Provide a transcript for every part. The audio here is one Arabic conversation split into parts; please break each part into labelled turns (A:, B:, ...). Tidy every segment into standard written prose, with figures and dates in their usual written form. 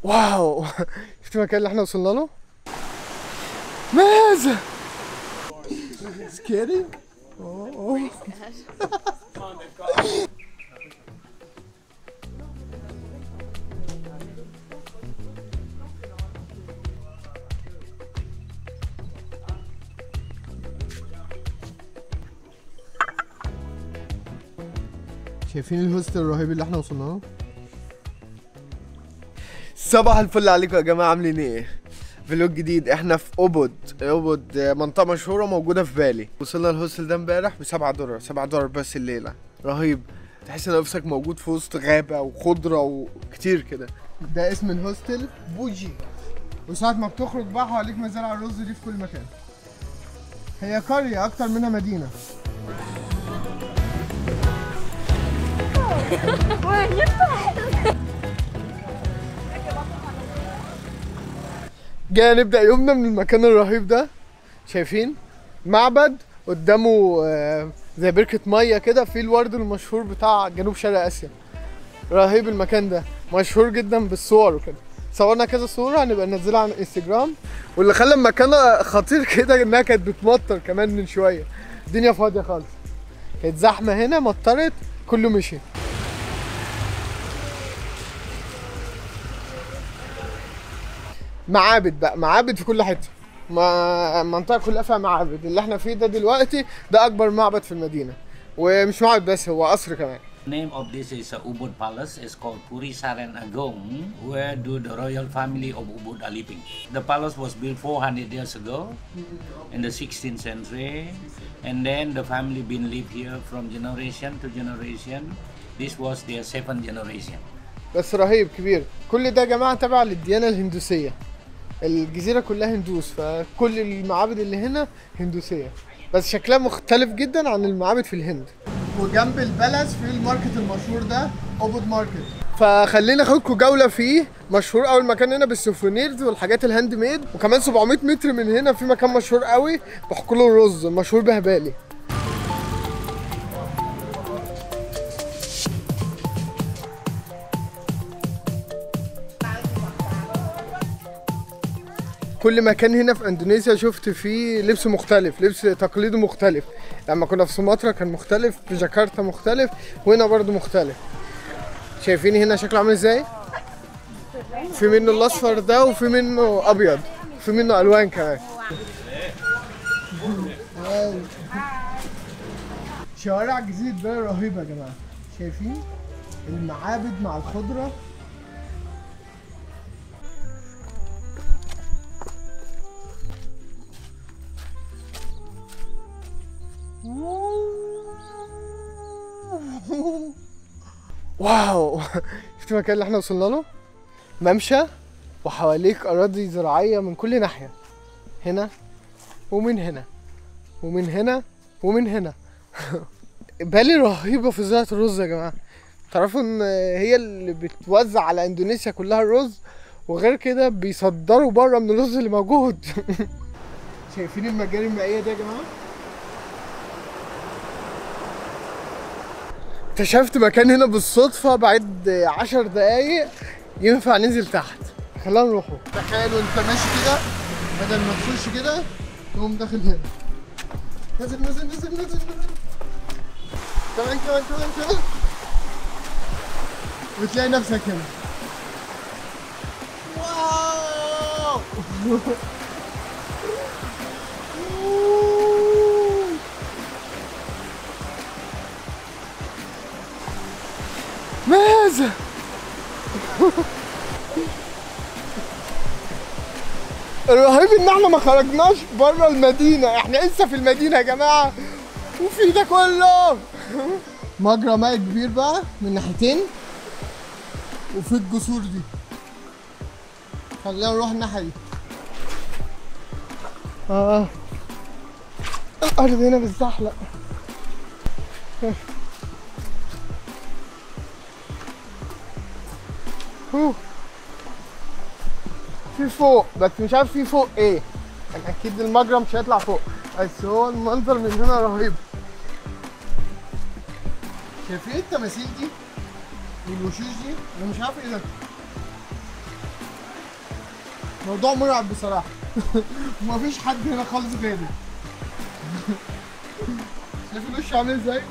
A: واو. شفت المكان اللي احنا وصلنا له؟ ماذا؟ سكيري؟ اوه. شايفين الهوستل الرهيب اللي احنا وصلنا له؟ صباح الفل عليكم يا جماعه، عاملين ايه؟ فلوج جديد. احنا في اوبود منطقه مشهوره موجوده في بالي. وصلنا الهوستل ده امبارح $7. $7 بس الليله. رهيب، تحس ان نفسك موجود في وسط غابه وخضره وكتير كده. ده اسم الهوستل بوجي. وساعة ما بتخرج بقى حواليك مزارع الرز دي في كل مكان. هي قريه اكتر منها مدينه. جاي نبدأ يومنا من المكان الرهيب ده. شايفين معبد قدامه زي بركة مية كده، فيه الورد المشهور بتاع جنوب شرق آسيا. رهيب المكان ده، مشهور جدا بالصور وكده. صورنا كذا صورة هنبقى ننزلها على الانستجرام. واللي خلى المكان خطير كده انها كانت بتمطر كمان من شوية. الدنيا فاضية خالص، كانت زحمة هنا، مطرت، كله مشي. معابد بقى، معابد في كل حته. المنطقه كلها فيها معابد. اللي احنا فيه ده دلوقتي ده اكبر معبد في المدينه، ومش معبد بس، هو قصر كمان.
B: Name of this is Ubud Palace. It's called Puri Saran Agong, where do the royal family of Ubud are living. The palace was built 400 years ago in the 16th century, and then the family been live here from generation to generation. This was their 7th generation.
A: بس رهيب كبير. كل ده يا جماعه تبع للديانه الهندوسيه. الجزيره كلها هندوس، فكل المعابد اللي هنا هندوسيه، بس شكلها مختلف جدا عن المعابد في الهند. وجنب البلد في الماركت المشهور ده، اوبود ماركت. فخلينا اخدكم جوله فيه. مشهور اول مكان هنا بالسوفونيرز والحاجات الهاند ميد. وكمان 700 متر من هنا في مكان مشهور قوي بحقول الرز، مشهور بهبالي. كل مكان هنا في اندونيسيا شفت فيه لبس مختلف، لبس تقليدي مختلف. لما كنا في سومطرة كان مختلف، في جاكرتا مختلف، وهنا برضو مختلف. شايفين هنا شكله عامل ازاي؟ في منه الاصفر ده، وفي منه ابيض، في منه الوان كمان. شوارع جزيرة بالي رهيبة يا جماعة. شايفين المعابد مع الخضرة. واو. شفت المكان اللي احنا وصلنا له؟ ممشى وحواليك اراضي زراعيه من كل ناحيه، هنا ومن هنا ومن هنا ومن هنا. بالي رهيبه في زراعه الرز يا جماعه. تعرفوا ان هي اللي بتوزع على اندونيسيا كلها الرز، وغير كده بيصدروا بره من الرز اللي موجود. شايفين المجاري المائيه دي يا جماعه؟ اكتشفت مكان هنا بالصدفة بعد 10 دقايق ينفع ننزل تحت. خلينا نروحوا. تخيلوا انت ماشي كده، بدل ما تخش كده تقوم داخل هنا. نزل نزل نزل نزل نزل. كمان كمان كمان كمان. وتلاقي نفسك هنا. واو. ماذا؟ الرهيب ان احنا ما خرجناش بره المدينه، احنا لسه في المدينه يا جماعه، وفي ده كله. مجرى ماء كبير بقى من ناحيتين، وفي الجسور دي. خلينا نروح الناحيه دي. الارض هنا بتزحلق. في فوق، بس مش عارف في فوق ايه. يعني اكيد المجرى مش هيطلع فوق، بس هو المنظر من هنا رهيب. شايفين التماثيل دي والوشوش دي؟ انا مش عارف ايه ده. موضوع مرعب بصراحة. ومفيش حد هنا خالص غيري. شايف الوش عامل ازاي؟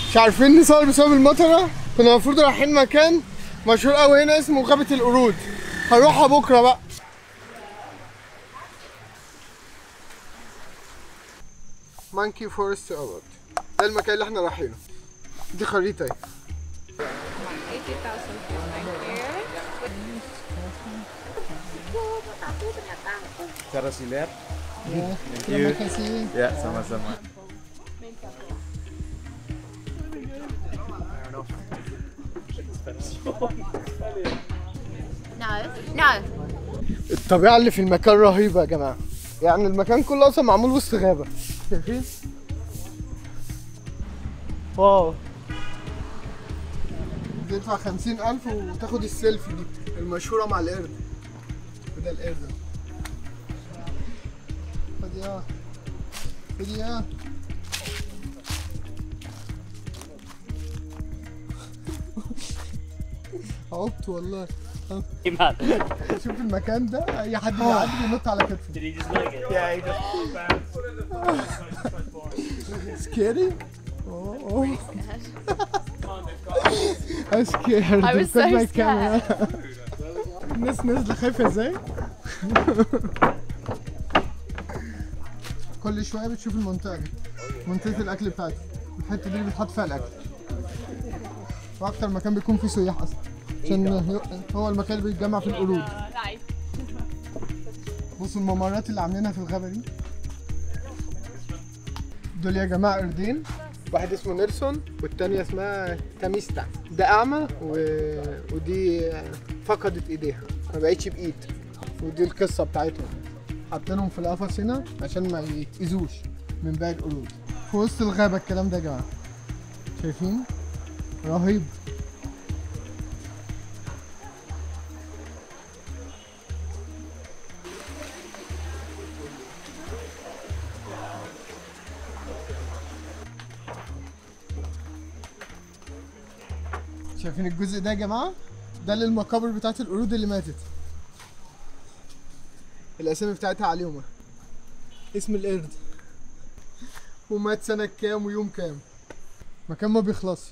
A: مش عارفين نصور بسبب المطرة. كنا المفروض رايحين مكان مشهور قوي هنا اسمه غابة القرود، هنروحها بكرة بقى. مانكي فورست اوورد ده المكان اللي احنا رايحينه. دي خريطة اهي.
C: 80,000 Cara silet.
A: Terima kasih.
C: Ya, sama-sama.
D: No.
A: الطبيعة اللي في المكان رهيبة يا جماعة، يعني المكان كله أصلا معمول وسط غابة. شايفين؟ واو. تدفع 50,000 وتاخد السيلفي دي المشهورة مع القرد. وده القرد. خد ياه. خد ياه. عبت والله. شوف المكان ده، اي حد بيعدي بينط على كتفه.
E: Did he just like it? Yeah, he just pulled back.
A: Scary? Oh. I'm scared.
D: I was so
A: Because my
D: scared.
A: camera. الناس نازلة خايفة ازاي؟ كل شوية بتشوف المنطقة دي، منطقة الأكل بتاعتي، الحتة دي اللي بيتحط فيها الأكل. وأكتر مكان بيكون فيه سياح أصلا، عشان هو المكان اللي بيتجمع فيه القرود. بصوا الممرات اللي عاملينها في الغابة دي. دول يا جماعة قردين، واحد اسمه نيلسون والتانية اسمها تاميستا. ده أعمى ودي فقدت إيديها، ما بقتش بإيد، ودي القصة بتاعتهم. حاطينهم في القفص هنا عشان ما يتأذوش من باقي القرود. في وسط الغابة الكلام ده يا جماعة. شايفين؟ رهيب. شايفين الجزء ده يا جماعة؟ ده للمقابر بتاعت القرود اللي ماتت. الأسامي بتاعتها عليهم. اسم القرد ومات سنة كام ويوم كام. مكان ما بيخلصش.